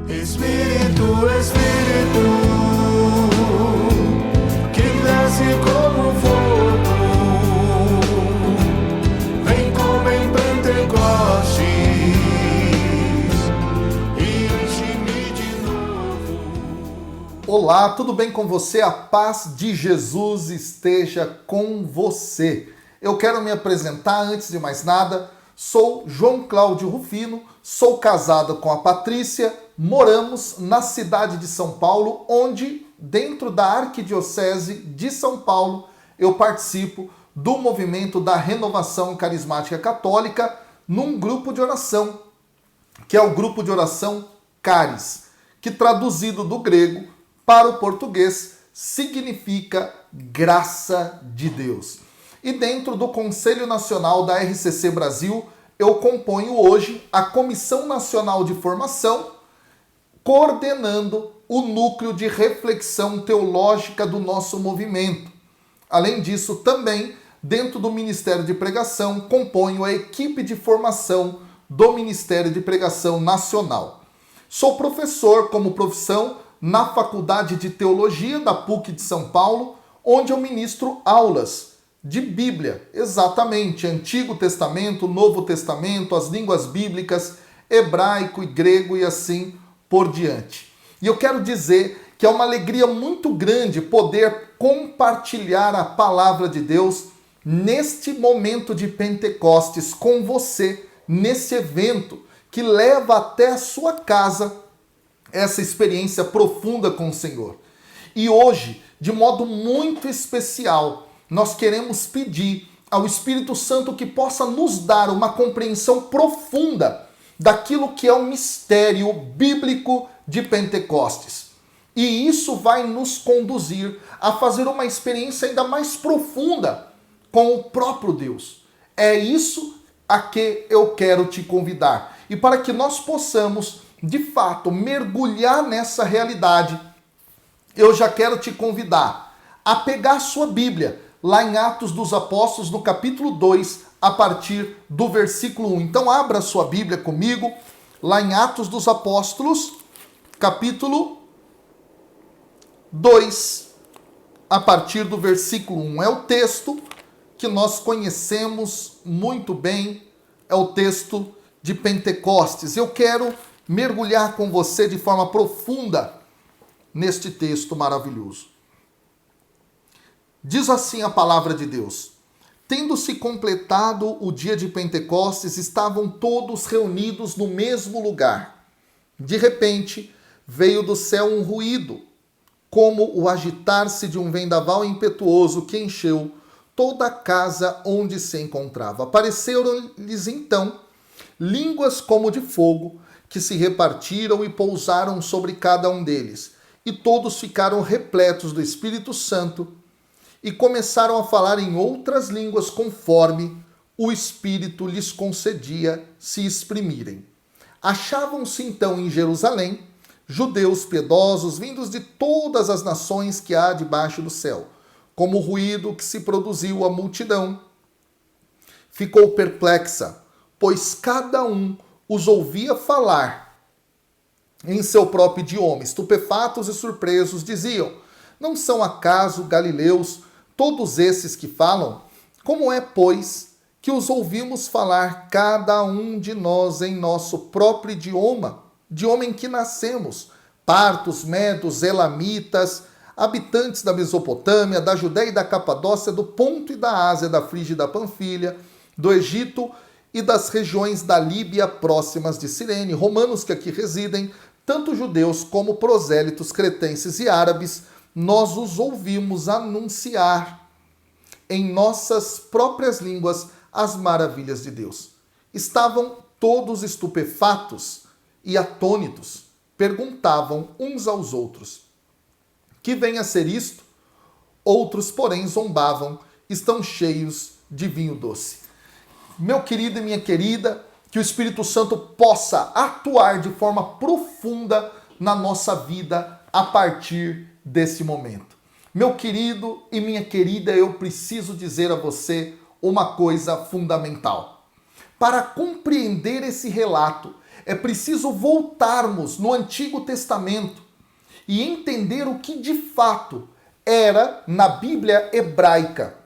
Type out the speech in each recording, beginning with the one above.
Espírito, Espírito, que desce como fogo, vem como em Pentecostes e enche-me de novo. Olá, tudo bem com você? A paz de Jesus esteja com você. Eu quero me apresentar antes de mais nada. Sou João Cláudio Rufino, sou casado com a Patrícia, moramos na cidade de São Paulo, onde, dentro da Arquidiocese de São Paulo, eu participo do movimento da Renovação Carismática Católica num grupo de oração, que é o grupo de oração Caris, que traduzido do grego para o português significa graça de Deus. E dentro do Conselho Nacional da RCC Brasil, eu componho hoje a Comissão Nacional de Formação, coordenando o núcleo de reflexão teológica do nosso movimento. Além disso, também, dentro do Ministério de Pregação, componho a equipe de formação do Ministério de Pregação Nacional. Sou professor como profissão na Faculdade de Teologia da PUC de São Paulo, onde eu ministro aulas de Bíblia, exatamente, Antigo Testamento, Novo Testamento, as línguas bíblicas, hebraico e grego e assim por diante. E eu quero dizer que é uma alegria muito grande poder compartilhar a palavra de Deus neste momento de Pentecostes com você, nesse evento que leva até a sua casa essa experiência profunda com o Senhor. E hoje, de modo muito especial, nós queremos pedir ao Espírito Santo que possa nos dar uma compreensão profunda daquilo que é o mistério bíblico de Pentecostes. E isso vai nos conduzir a fazer uma experiência ainda mais profunda com o próprio Deus. É isso a que eu quero te convidar. E para que nós possamos, de fato, mergulhar nessa realidade, eu já quero te convidar a pegar a sua Bíblia, lá em Atos dos Apóstolos, no capítulo 2, a partir do versículo 1. Então abra a sua Bíblia comigo, lá em Atos dos Apóstolos, capítulo 2, a partir do versículo 1. É o texto que nós conhecemos muito bem, é o texto de Pentecostes. Eu quero mergulhar com você de forma profunda neste texto maravilhoso. Diz assim a palavra de Deus: tendo-se completado o dia de Pentecostes, estavam todos reunidos no mesmo lugar. De repente, veio do céu um ruído, como o agitar-se de um vendaval impetuoso que encheu toda a casa onde se encontrava. Apareceram-lhes então línguas como de fogo, que se repartiram e pousaram sobre cada um deles. E todos ficaram repletos do Espírito Santo e começaram a falar em outras línguas conforme o Espírito lhes concedia se exprimirem. Achavam-se então em Jerusalém judeus piedosos vindos de todas as nações que há debaixo do céu. Como o ruído que se produziu, a multidão ficou perplexa, pois cada um os ouvia falar em seu próprio idioma. Estupefatos e surpresos diziam: não são acaso galileus todos esses que falam? Como é, pois, que os ouvimos falar cada um de nós em nosso próprio idioma em que nascemos? Partos, medos, elamitas, habitantes da Mesopotâmia, da Judéia e da Capadócia, do Ponto e da Ásia, da Frígia e da Panfilha, do Egito e das regiões da Líbia próximas de Cirene, romanos que aqui residem, tanto judeus como prosélitos, cretenses e árabes, nós os ouvimos anunciar em nossas próprias línguas as maravilhas de Deus. Estavam todos estupefatos e atônitos, perguntavam uns aos outros: que vem a ser isto? Outros, porém, zombavam, estão cheios de vinho doce. Meu querido e minha querida, que o Espírito Santo possa atuar de forma profunda na nossa vida a partir desse momento. Meu querido e minha querida, eu preciso dizer a você uma coisa fundamental. Para compreender esse relato, É preciso voltarmos no Antigo Testamento e entender o que de fato era, na Bíblia hebraica,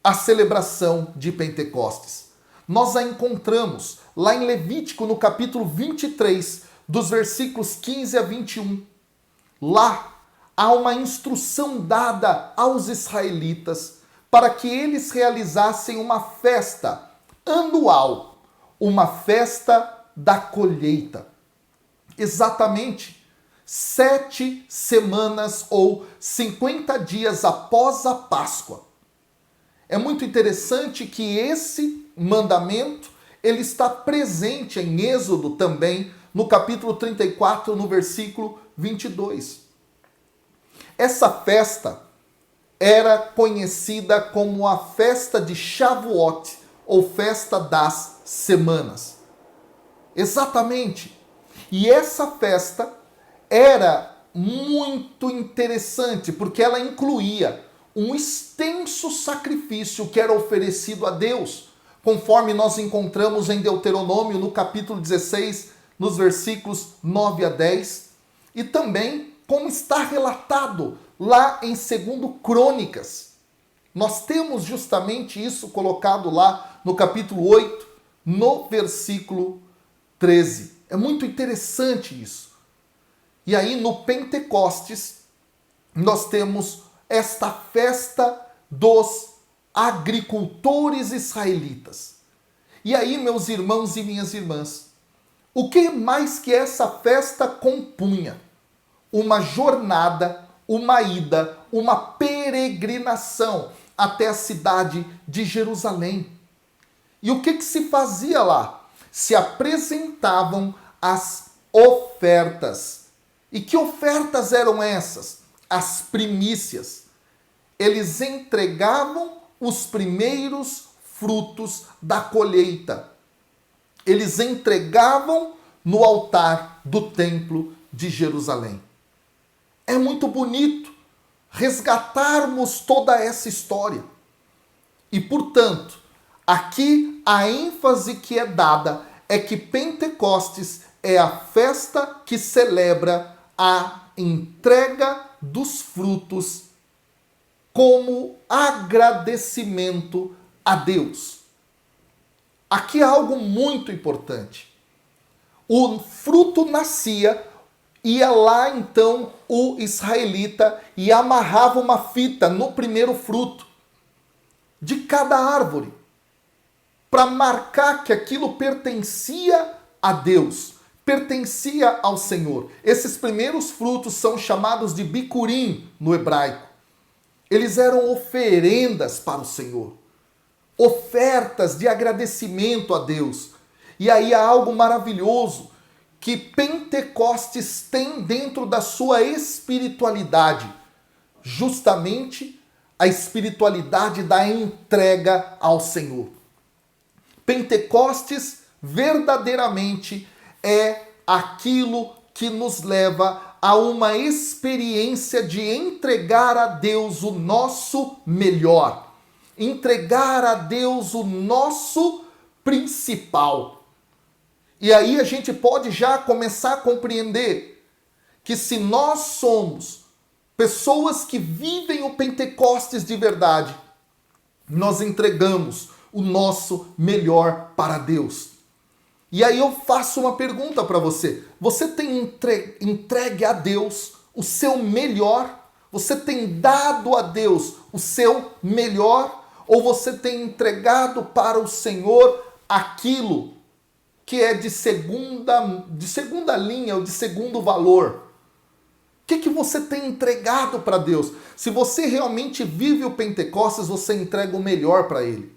a celebração de Pentecostes. Nós a encontramos lá em Levítico, no capítulo 23, dos versículos 15 a 21. Lá há uma instrução dada aos israelitas para que eles realizassem uma festa anual, uma festa da colheita. Exatamente 7 semanas ou 50 dias após a Páscoa. É muito interessante que esse mandamento ele está presente em Êxodo também, no capítulo 34, no versículo 22. Essa festa era conhecida como a festa de Shavuot, ou festa das semanas. Exatamente. E essa festa era muito interessante, porque ela incluía um extenso sacrifício que era oferecido a Deus, conforme nós encontramos em Deuteronômio, no capítulo 16, nos versículos 9 a 10, e também como está relatado lá em 2 Crônicas. Nós temos justamente isso colocado lá no capítulo 8, no versículo 13. É muito interessante isso. E aí no Pentecostes, nós temos esta festa dos agricultores israelitas. E aí, meus irmãos e minhas irmãs, o que mais que essa festa compunha? Uma jornada, uma ida, uma peregrinação até a cidade de Jerusalém. E o que se fazia lá? Se apresentavam as ofertas. E que ofertas eram essas? As primícias. Eles entregavam os primeiros frutos da colheita. Eles entregavam no altar do templo de Jerusalém. É muito bonito resgatarmos toda essa história. E, portanto, aqui a ênfase que é dada é que Pentecostes é a festa que celebra a entrega dos frutos como agradecimento a Deus. Aqui há algo muito importante. O fruto nascia, ia lá então o israelita e amarrava uma fita no primeiro fruto de cada árvore, para marcar que aquilo pertencia a Deus, pertencia ao Senhor. Esses primeiros frutos são chamados de bicurim no hebraico. Eles eram oferendas para o Senhor, ofertas de agradecimento a Deus. E aí há algo maravilhoso que Pentecostes tem dentro da sua espiritualidade, justamente a espiritualidade da entrega ao Senhor. Pentecostes verdadeiramente é aquilo que nos leva a uma experiência de entregar a Deus o nosso melhor, entregar a Deus o nosso principal. E aí a gente pode já começar a compreender que se nós somos pessoas que vivem o Pentecostes de verdade, nós entregamos o nosso melhor para Deus. E aí eu faço uma pergunta para você. Você tem entregue a Deus o seu melhor? Você tem dado a Deus o seu melhor? Ou você tem entregado para o Senhor aquilo que é de segunda linha ou de segundo valor? O que você tem entregado para Deus? Se você realmente vive o Pentecostes, você entrega o melhor para Ele.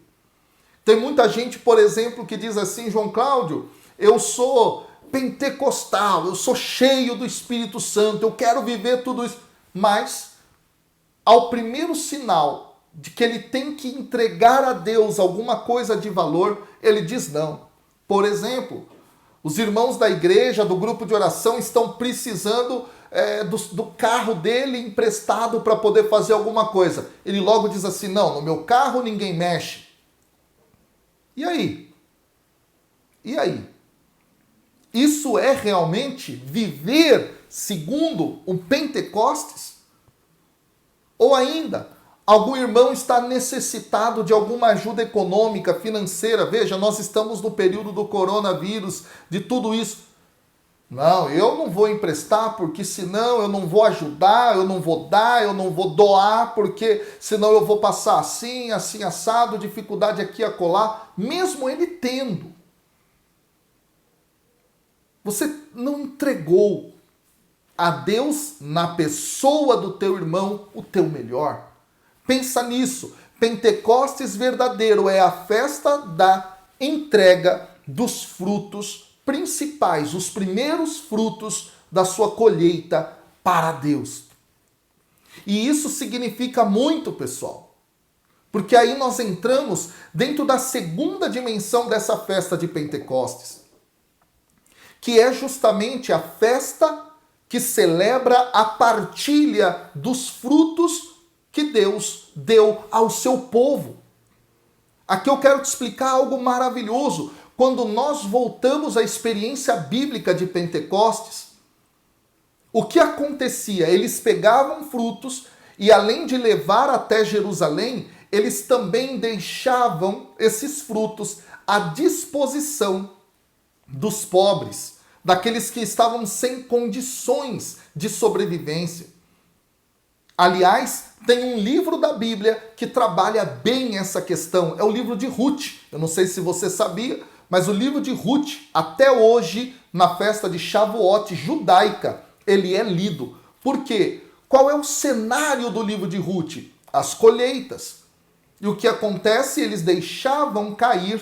Tem muita gente, por exemplo, que diz assim: João Cláudio, eu sou pentecostal, eu sou cheio do Espírito Santo, eu quero viver tudo isso. Mas, ao primeiro sinal de que ele tem que entregar a Deus alguma coisa de valor, ele diz não. Por exemplo, os irmãos da igreja, do grupo de oração, estão precisando do carro dele emprestado para poder fazer alguma coisa. Ele logo diz assim: não, no meu carro ninguém mexe. E aí? E aí? Isso é realmente viver segundo o Pentecostes? Ou ainda, algum irmão está necessitado de alguma ajuda econômica, financeira? Veja, nós estamos no período do coronavírus, de tudo isso. Não, eu não vou emprestar porque senão eu não vou ajudar, eu não vou dar, eu não vou doar, porque senão eu vou passar assim, assim, assado, dificuldade aqui, acolá, mesmo ele tendo. Você não entregou a Deus, na pessoa do teu irmão, o teu melhor. Pensa nisso. Pentecostes verdadeiro é a festa da entrega dos frutos principais, os primeiros frutos da sua colheita para Deus. E isso significa muito, pessoal. Porque aí nós entramos dentro da segunda dimensão dessa festa de Pentecostes, que é justamente a festa que celebra a partilha dos frutos que Deus deu ao seu povo. Aqui eu quero te explicar algo maravilhoso. Quando nós voltamos à experiência bíblica de Pentecostes, o que acontecia? Eles pegavam frutos e, além de levar até Jerusalém, eles também deixavam esses frutos à disposição dos pobres, daqueles que estavam sem condições de sobrevivência. Aliás, tem um livro da Bíblia que trabalha bem essa questão. É o livro de Ruth. Eu não sei se você sabia, mas o livro de Ruth, até hoje, na festa de Shavuot judaica, ele é lido. Por quê? Qual é o cenário do livro de Ruth? As colheitas. E o que acontece? Eles deixavam cair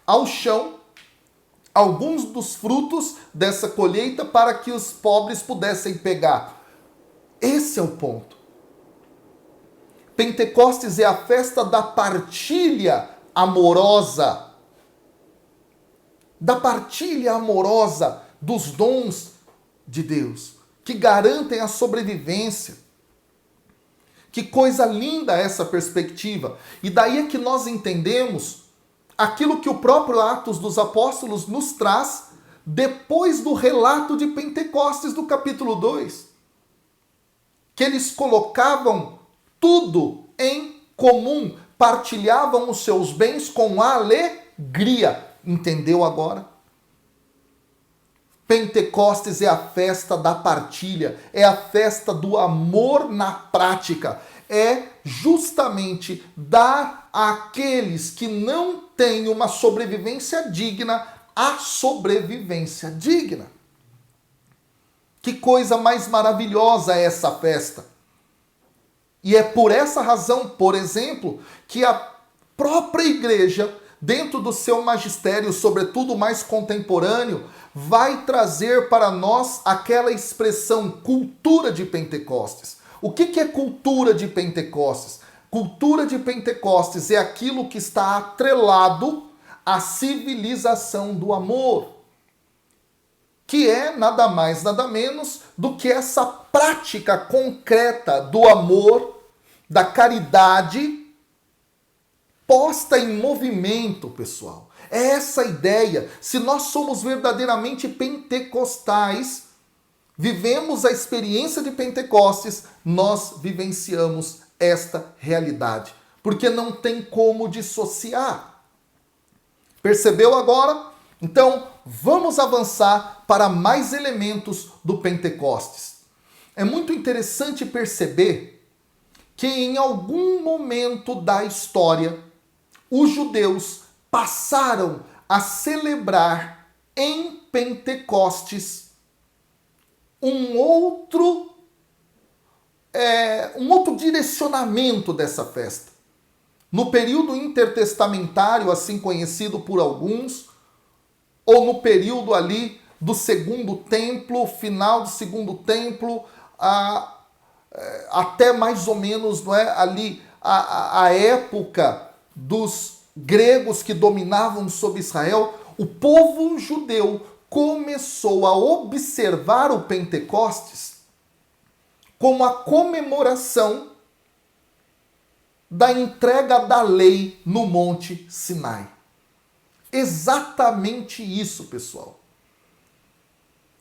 ao chão alguns dos frutos dessa colheita para que os pobres pudessem pegar. Esse é o ponto. Pentecostes é a festa da partilha amorosa. Da partilha amorosa dos dons de Deus, que garantem a sobrevivência. Que coisa linda essa perspectiva. E daí é que nós entendemos aquilo que o próprio Atos dos Apóstolos nos traz depois do relato de Pentecostes do capítulo 2. Que eles colocavam tudo em comum, partilhavam os seus bens com alegria. Entendeu agora? Pentecostes é a festa da partilha, é a festa do amor na prática. É justamente dar àqueles que não têm uma sobrevivência digna a sobrevivência digna. Que coisa mais maravilhosa é essa festa. E é por essa razão, por exemplo, que a própria igreja, dentro do seu magistério, sobretudo mais contemporâneo, vai trazer para nós aquela expressão cultura de Pentecostes. O que é cultura de Pentecostes? Cultura de Pentecostes é aquilo que está atrelado à civilização do amor, que é nada mais, nada menos do que essa prática concreta do amor, da caridade, posta em movimento, pessoal. É essa a ideia. Se nós somos verdadeiramente pentecostais, vivemos a experiência de Pentecostes, nós vivenciamos esta realidade. Porque não tem como dissociar. Percebeu agora? Então, vamos avançar para mais elementos do Pentecostes. É muito interessante perceber que em algum momento da história, os judeus passaram a celebrar em Pentecostes um outro direcionamento dessa festa. No período intertestamentário, assim conhecido por alguns, ou no período ali do segundo templo, final do segundo templo, até mais ou menos, não é, ali a época dos gregos que dominavam sobre Israel, o povo judeu começou a observar o Pentecostes como a comemoração da entrega da lei no Monte Sinai. Exatamente isso, pessoal.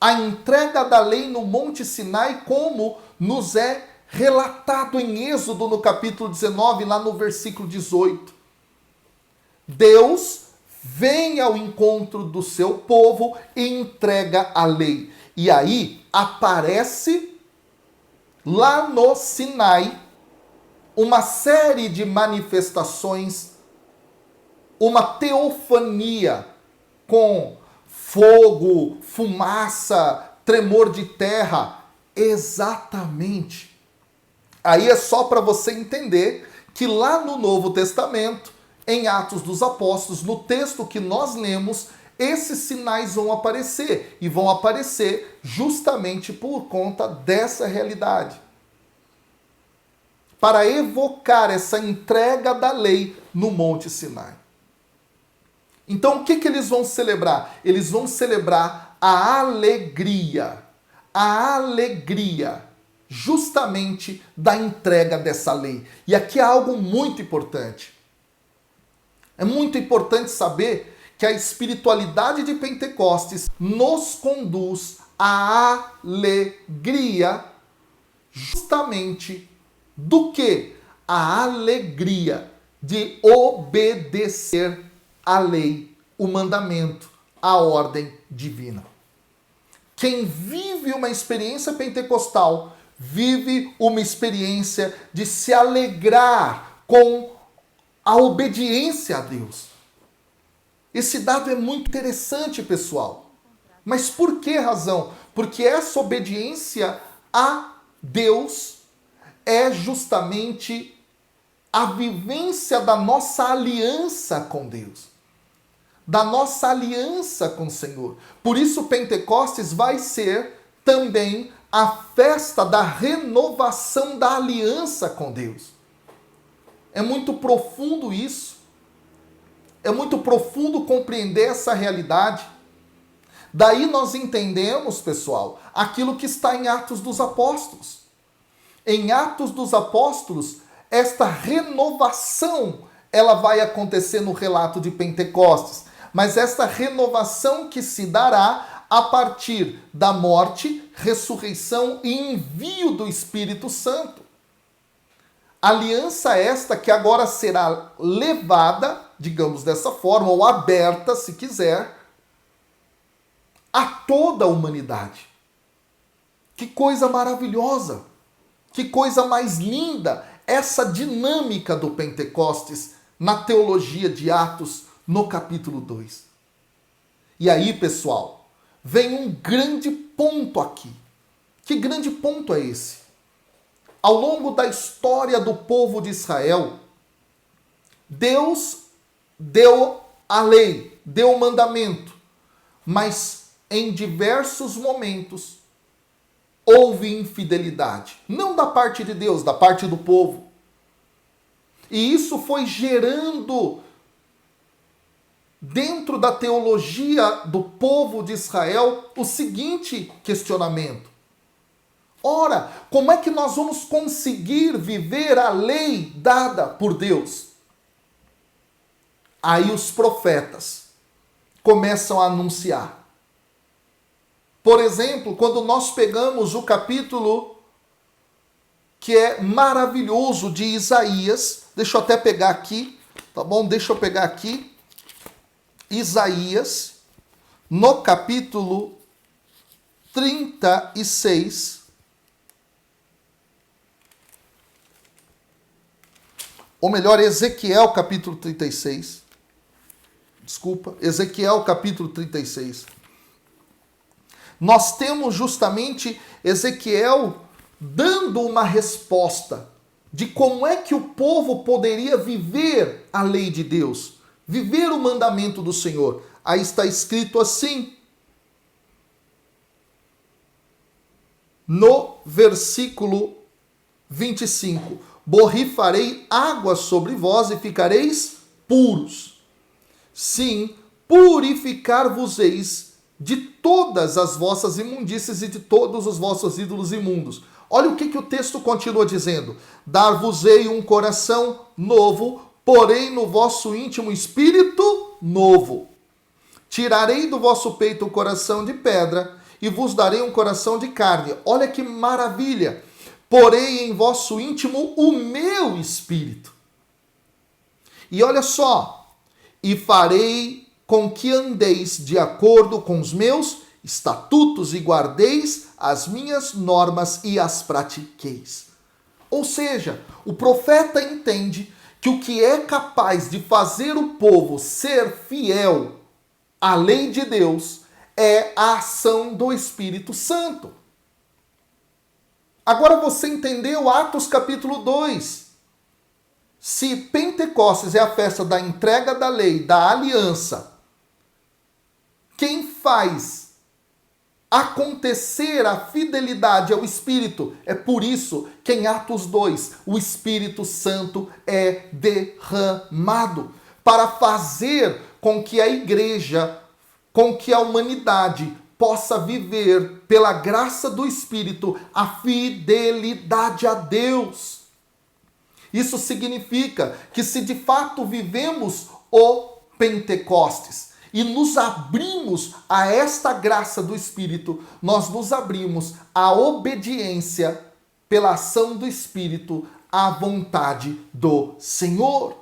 a entrega da lei no Monte Sinai, como nos é relatado em Êxodo, no capítulo 19, lá no versículo 18. Deus vem ao encontro do seu povo e entrega a lei. E aí aparece lá no Sinai uma série de manifestações, uma teofania com fogo, fumaça, tremor de terra. Exatamente. Aí é só para você entender que lá no Novo Testamento, em Atos dos Apóstolos, no texto que nós lemos, esses sinais vão aparecer. E vão aparecer justamente por conta dessa realidade. Para evocar essa entrega da lei no Monte Sinai. Então o que eles vão celebrar? Eles vão celebrar a alegria justamente da entrega dessa lei. E aqui há algo muito importante. É muito importante saber que a espiritualidade de Pentecostes nos conduz à alegria justamente do que? A alegria de obedecer a lei, o mandamento, a ordem divina. Quem vive uma experiência pentecostal, vive uma experiência de se alegrar com a obediência a Deus. Esse dado é muito interessante, pessoal. Mas por que razão? Porque essa obediência a Deus é justamente a vivência da nossa aliança com Deus, da nossa aliança com o Senhor. Por isso, Pentecostes vai ser também a festa da renovação da aliança com Deus. É muito profundo isso. É muito profundo compreender essa realidade. Daí nós entendemos, pessoal, aquilo que está em Atos dos Apóstolos. Em Atos dos Apóstolos, esta renovação, ela vai acontecer no relato de Pentecostes. Mas esta renovação que se dará a partir da morte, ressurreição e envio do Espírito Santo. Aliança esta que agora será levada, digamos dessa forma, ou aberta, se quiser, a toda a humanidade. Que coisa maravilhosa! Que coisa mais linda essa dinâmica do Pentecostes na teologia de Atos, no capítulo 2. E aí, pessoal, vem um grande ponto aqui. Que grande ponto é esse? Ao longo da história do povo de Israel, Deus deu a lei, deu o mandamento, mas em diversos momentos houve infidelidade. Não da parte de Deus, da parte do povo. E isso foi gerando, dentro da teologia do povo de Israel, o seguinte questionamento. Ora, como é que nós vamos conseguir viver a lei dada por Deus? Aí os profetas começam a anunciar. Por exemplo, quando nós pegamos o capítulo que é maravilhoso de Isaías, deixa eu até pegar aqui, tá bom? Deixa eu pegar aqui. Isaías, no capítulo 36, ou melhor, Ezequiel capítulo 36, Ezequiel capítulo 36. Nós temos justamente Ezequiel dando uma resposta de como é que o povo poderia viver a lei de Deus, viver o mandamento do Senhor. Aí está escrito assim, no versículo 25: borrifarei água sobre vós e ficareis puros. Sim, purificar-vos-eis de todas as vossas imundícias e de todos os vossos ídolos imundos. Olha o que o texto continua dizendo. Dar-vos-ei um coração novo, porém no vosso íntimo espírito novo. Tirarei do vosso peito o coração de pedra e vos darei um coração de carne. Olha que maravilha! Porei em vosso íntimo o meu espírito. E olha só, e farei com que andeis de acordo com os meus estatutos e guardeis as minhas normas e as pratiqueis. Ou seja, o profeta entende que o que é capaz de fazer o povo ser fiel à lei de Deus é a ação do Espírito Santo. Agora você entendeu Atos capítulo 2. Se Pentecostes é a festa da entrega da lei, da aliança, quem faz acontecer a fidelidade ao Espírito? É por isso que em Atos 2 o Espírito Santo é derramado para fazer com que a igreja, com que a humanidade possa viver pela graça do Espírito a fidelidade a Deus. Isso significa que se de fato vivemos o Pentecostes e nos abrimos a esta graça do Espírito, nós nos abrimos à obediência pela ação do Espírito à vontade do Senhor.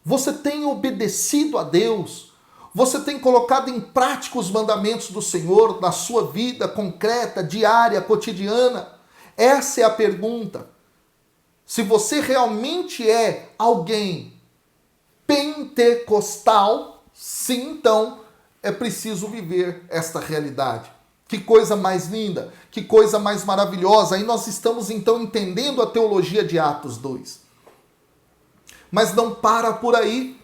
Você tem obedecido a Deus? Você tem colocado em prática os mandamentos do Senhor na sua vida concreta, diária, cotidiana? Essa é a pergunta. Se você realmente é alguém pentecostal, sim, então é preciso viver esta realidade. Que coisa mais linda, que coisa mais maravilhosa. Aí nós estamos então entendendo a teologia de Atos 2. Mas não para por aí.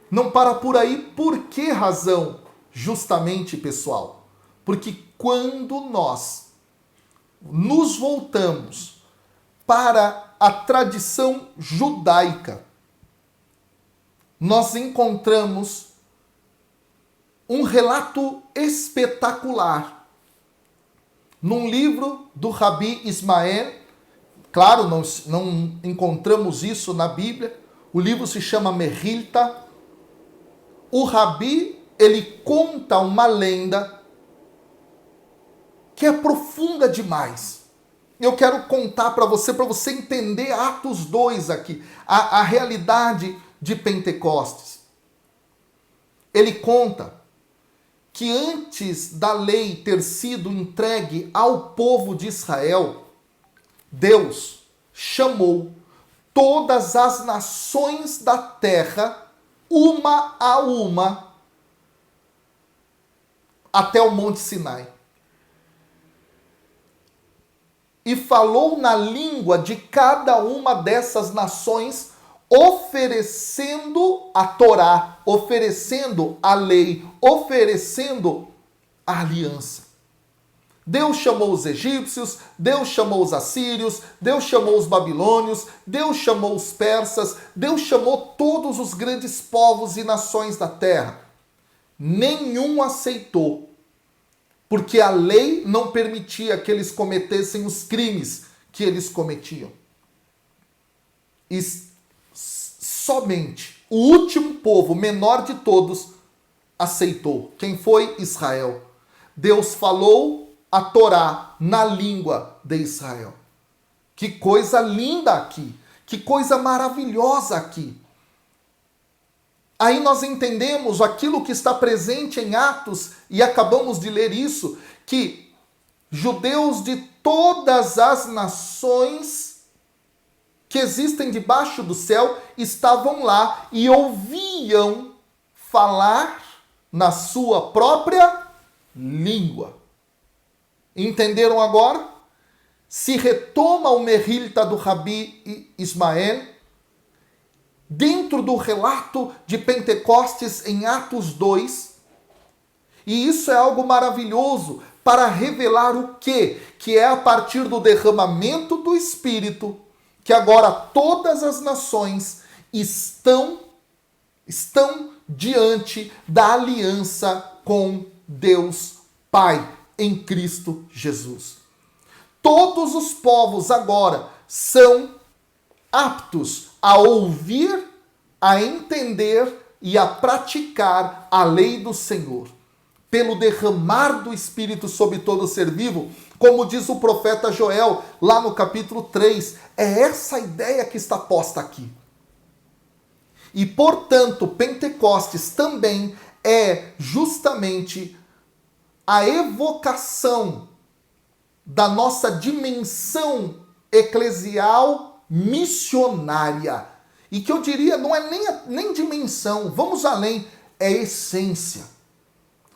Não para por aí. Por que razão? Justamente, pessoal, porque quando nós nos voltamos para a tradição judaica, nós encontramos um relato espetacular num livro do Rabi Ismael. Claro, não encontramos isso na Bíblia. O livro se chama Mehilta. O Rabi, ele conta uma lenda que é profunda demais. Eu quero contar para você entender Atos 2 aqui, a realidade de Pentecostes. Ele conta que antes da lei ter sido entregue ao povo de Israel, Deus chamou todas as nações da terra, uma a uma, até o Monte Sinai. E falou na língua de cada uma dessas nações, oferecendo a Torá, oferecendo a lei, oferecendo a aliança. Deus chamou os egípcios, Deus chamou os assírios, Deus chamou os babilônios, Deus chamou os persas, Deus chamou todos os grandes povos e nações da terra. Nenhum aceitou, porque a lei não permitia que eles cometessem os crimes que eles cometiam. E somente o último povo, menor de todos, aceitou. Quem foi? Israel. Deus falou a Torá na língua de Israel. Que coisa linda aqui. Que coisa maravilhosa aqui. Aí nós entendemos aquilo que está presente em Atos, e acabamos de ler isso, que judeus de todas as nações que existem debaixo do céu estavam lá e ouviam falar na sua própria língua. Entenderam agora? Se retoma o Mehilta do Rabi Ismael dentro do relato de Pentecostes em Atos 2. E isso é algo maravilhoso para revelar o quê? Que é a partir do derramamento do Espírito que agora todas as nações estão diante da aliança com Deus Pai em Cristo Jesus. Todos os povos agora são aptos a ouvir, a entender e a praticar a lei do Senhor. pelo derramar do Espírito sobre todo ser vivo, como diz o profeta Joel, lá no capítulo 3. É essa ideia que está posta aqui. E, portanto, Pentecostes também é justamente a evocação da nossa dimensão eclesial missionária. E que eu diria, não é nem dimensão, vamos além, é essência.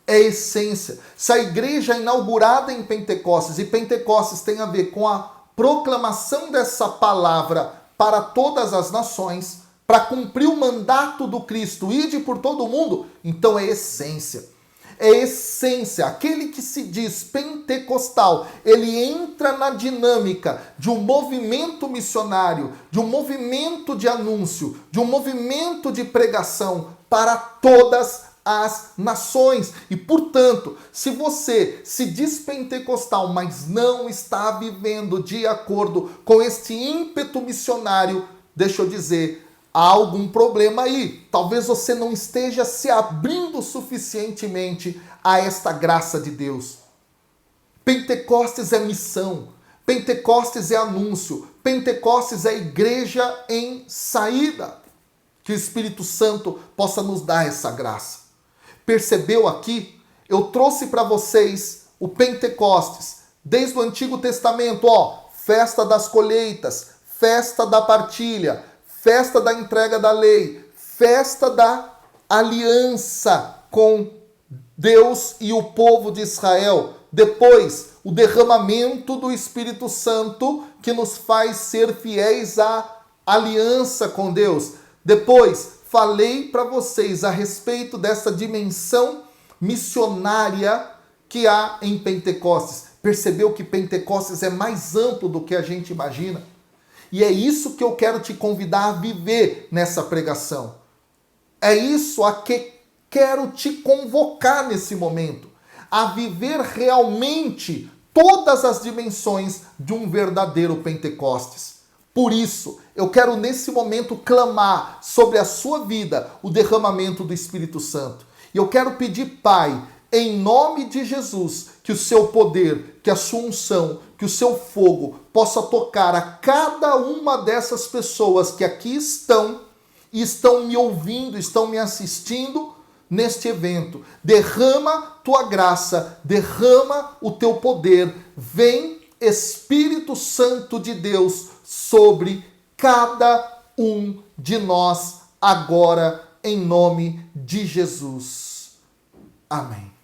É essência. Se a igreja é inaugurada em Pentecostes, e Pentecostes tem a ver com a proclamação dessa palavra para todas as nações, para cumprir o mandato do Cristo, ide por todo o mundo, então é essência. É essência. Aquele que se diz pentecostal, ele entra na dinâmica de um movimento missionário, de um movimento de anúncio, de um movimento de pregação para todas as nações. E, portanto, se você se diz pentecostal, mas não está vivendo de acordo com este ímpeto missionário, deixa eu dizer, há algum problema aí. Talvez você não esteja se abrindo suficientemente a esta graça de Deus. Pentecostes é missão. Pentecostes é anúncio. Pentecostes é igreja em saída. Que o Espírito Santo possa nos dar essa graça. Percebeu aqui? Eu trouxe para vocês o Pentecostes. Desde o Antigo Testamento, festa das colheitas, festa da partilha, festa da entrega da lei, festa da aliança com Deus e o povo de Israel. Depois, o derramamento do Espírito Santo que nos faz ser fiéis à aliança com Deus. Depois, falei para vocês a respeito dessa dimensão missionária que há em Pentecostes. Percebeu que Pentecostes é mais amplo do que a gente imagina? E é isso que eu quero te convidar a viver nessa pregação. É isso a que quero te convocar nesse momento. A viver realmente todas as dimensões de um verdadeiro Pentecostes. Por isso, eu quero nesse momento clamar sobre a sua vida o derramamento do Espírito Santo. E eu quero pedir, Pai, em nome de Jesus, que o seu poder, que a sua unção, que o seu fogo possa tocar a cada uma dessas pessoas que aqui estão e estão me ouvindo, estão me assistindo neste evento. Derrama tua graça, derrama o teu poder. Vem, Espírito Santo de Deus, sobre cada um de nós agora, em nome de Jesus. Amém.